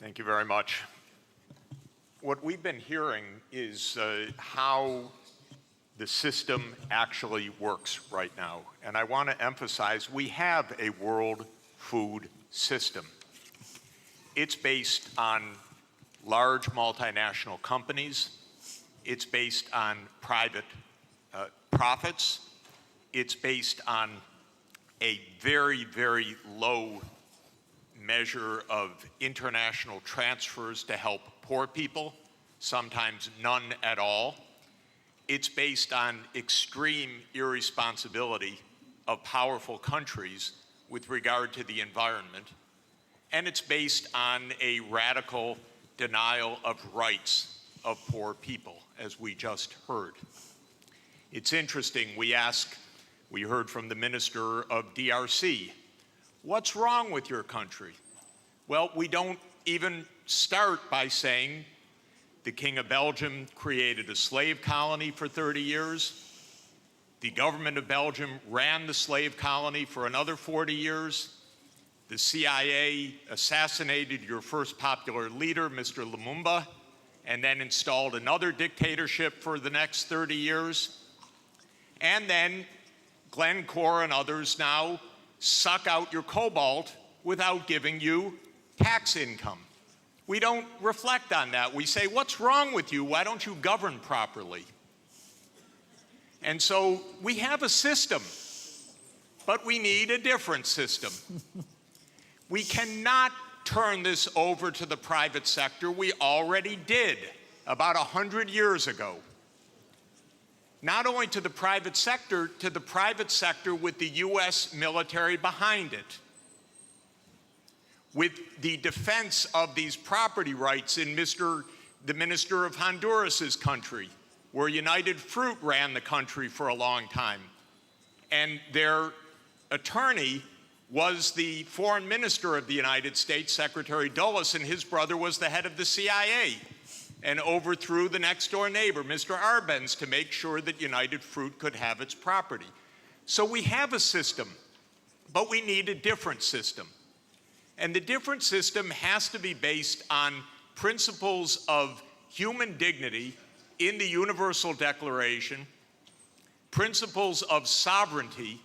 Thank you very much. What we've been hearing is how the system actually works right now. And I want to emphasize we have a world food system. It's based on large multinational companies. It's based on private profits. It's based on a very, very low measure of international transfers to help poor people, sometimes none at all. It's based on extreme irresponsibility of powerful countries with regard to the environment. And it's based on a radical denial of rights of poor people, as we just heard. It's interesting, we heard from the Minister of DRC, what's wrong with your country? Well, we don't even start by saying the King of Belgium created a slave colony for 30 years. The government of Belgium ran the slave colony for another 40 years. The CIA assassinated your first popular leader, Mr. Lumumba, and then installed another dictatorship for the next 30 years. And then Glencore and others now suck out your cobalt without giving you tax income. We don't reflect on that. We say, what's wrong with you? Why don't you govern properly? And so we have a system, but we need a different system. We cannot turn this over to the private sector. We already did about 100 years ago. Not only to the private sector with the US military behind it, with the defense of these property rights in the Minister of Honduras's country, where United Fruit ran the country for a long time. And their attorney was the foreign minister of the United States, Secretary Dulles, and his brother was the head of the CIA and overthrew the next door neighbor, Mr. Arbenz, to make sure that United Fruit could have its property. So we have a system, but we need a different system. And the different system has to be based on principles of human dignity in the Universal Declaration, principles of sovereignty,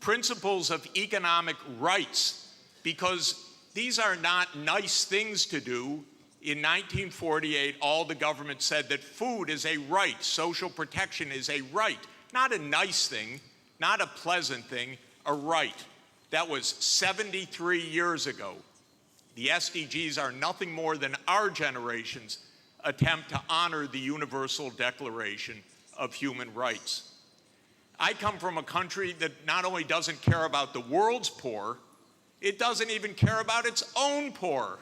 principles of economic rights, because these are not nice things to do. In 1948, all the government said that food is a right, social protection is a right, not a nice thing, not a pleasant thing, a right. That was 73 years ago. The SDGs are nothing more than our generation's attempt to honor the Universal Declaration of Human Rights. I come from a country that not only doesn't care about the world's poor, it doesn't even care about its own poor.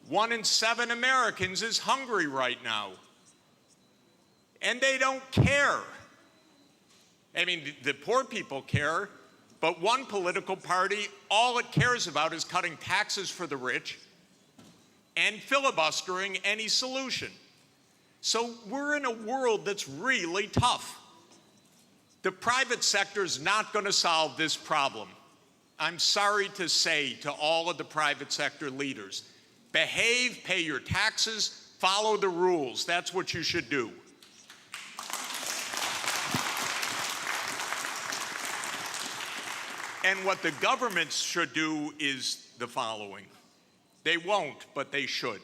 1 in 7 Americans is hungry right now. And they don't care. I mean, the poor people care, but one political party, all it cares about is cutting taxes for the rich and filibustering any solution. So we're in a world that's really tough. The private sector's not going to solve this problem. I'm sorry to say to all of the private sector leaders, behave, pay your taxes, follow the rules. That's what you should do. And what the governments should do is the following. They won't, but they should.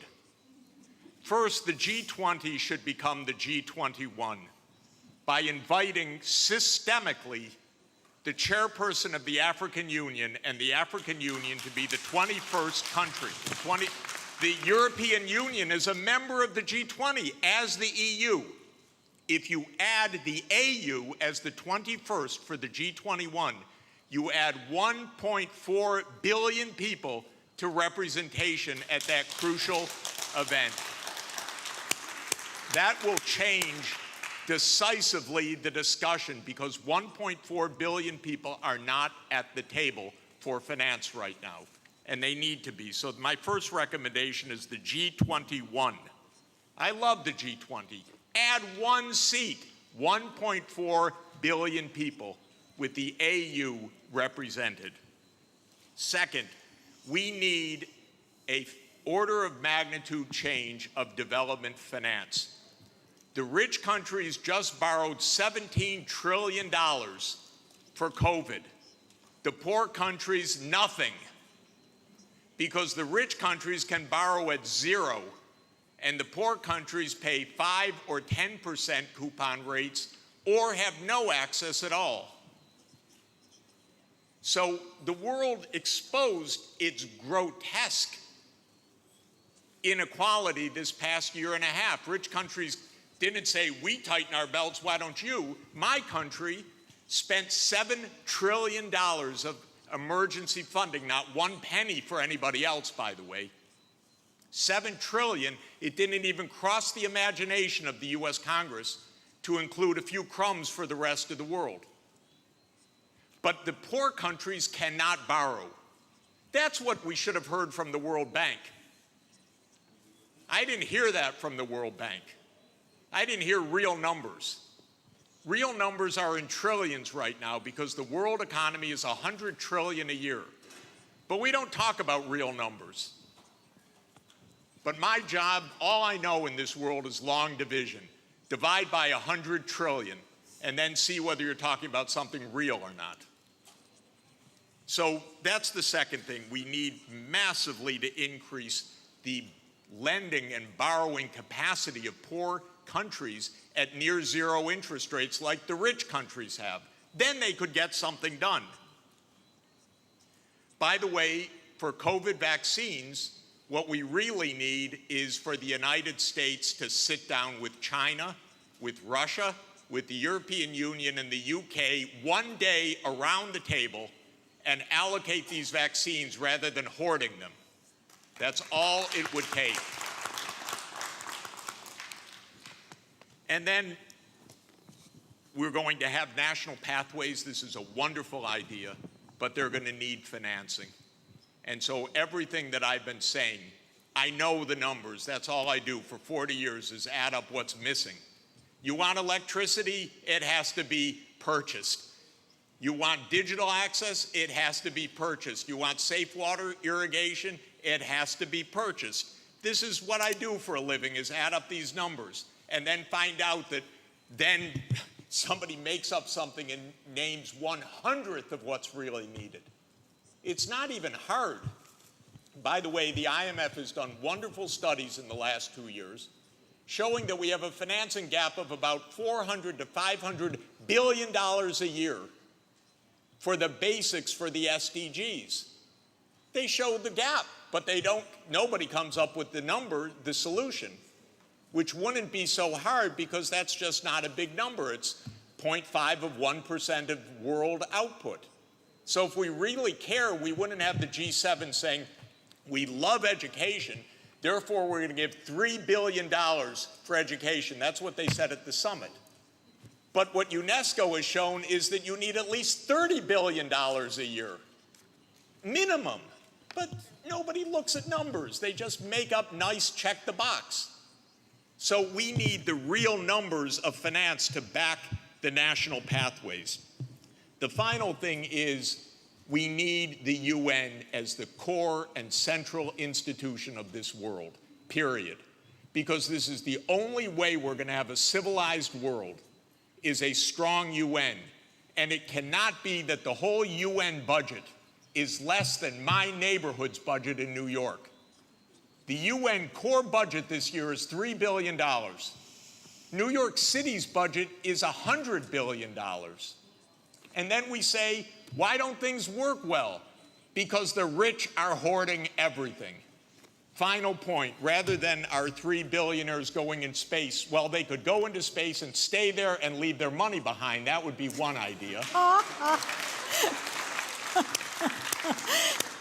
First, the G20 should become the G21 by inviting systemically the chairperson of the African Union and the African Union to be the 21st country. The European Union is a member of the G20 as the EU. If you add the AU as the 21st for the G21, you add 1.4 billion people to representation at that crucial event. That will change decisively the discussion because 1.4 billion people are not at the table for finance right now, and they need to be. So my first recommendation is the G21. I love the G20. Add one seat, 1.4 billion people with the AU represented. Second, we need a order of magnitude change of development finance. The rich countries just borrowed $17 trillion for COVID. The poor countries, nothing. Because the rich countries can borrow at zero, and the poor countries pay 5 or 10% coupon rates or have no access at all. So the world exposed its grotesque inequality this past year and a half. Rich countries didn't say, we tighten our belts, why don't you? My country spent $7 trillion of emergency funding, not one penny for anybody else, by the way. $7 trillion, it didn't even cross the imagination of the US Congress to include a few crumbs for the rest of the world. But the poor countries cannot borrow. That's what we should have heard from the World Bank. I didn't hear that from the World Bank. I didn't hear real numbers. Real numbers are in trillions right now because the world economy is $100 trillion a year. But we don't talk about real numbers. But my job, all I know in this world is long division. Divide by 100 trillion and then see whether you're talking about something real or not. So that's the second thing. We need massively to increase the lending and borrowing capacity of poor countries at near zero interest rates like the rich countries have. Then they could get something done. By the way, for COVID vaccines, what we really need is for the United States to sit down with China, with Russia, with the European Union and the UK one day around the table and allocate these vaccines rather than hoarding them. That's all it would take. And then we're going to have national pathways. This is a wonderful idea, but they're going to need financing. And so everything that I've been saying, I know the numbers. That's all I do for 40 years is add up what's missing. You want electricity? It has to be purchased. You want digital access? It has to be purchased. You want safe water irrigation? It has to be purchased. This is what I do for a living, is add up these numbers and then find out that then somebody makes up something and names 1/100th of what's really needed. It's not even hard. By the way, the IMF has done wonderful studies in the last 2 years showing that we have a financing gap of about $400 to $500 billion a year for the basics for the SDGs. They show the gap, but nobody comes up with the number, the solution, which wouldn't be so hard because that's just not a big number. It's 0.5 of 1% of world output. So if we really care, we wouldn't have the G7 saying, we love education, therefore we're going to give $3 billion for education. That's what they said at the summit. But what UNESCO has shown is that you need at least $30 billion a year, minimum. But nobody looks at numbers. They just make up nice check the box. So we need the real numbers of finance to back the national pathways. The final thing is we need the UN as the core and central institution of this world, period. Because this is the only way we're going to have a civilized world, is a strong UN. And it cannot be that the whole UN budget is less than my neighborhood's budget in New York. The UN core budget this year is $3 billion. New York City's budget is $100 billion. And then we say, why don't things work well? Because the rich are hoarding everything. Final point, rather than our 3 billionaires going in space, well, they could go into space and stay there and leave their money behind. That would be one idea.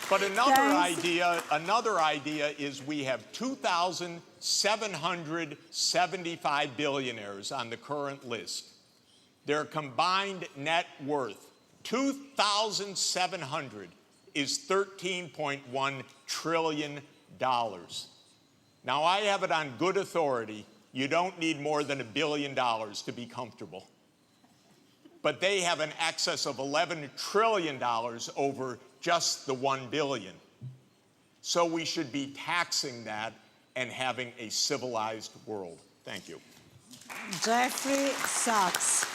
But another idea is we have 2,775 billionaires on the current list. Their combined net worth, 2,700, is $13.1 trillion. Now, I have it on good authority, you don't need more than $1 billion to be comfortable. But they have an excess of $11 trillion over just the $1 billion. So we should be taxing that and having a civilized world. Thank you. Jeffrey Sachs.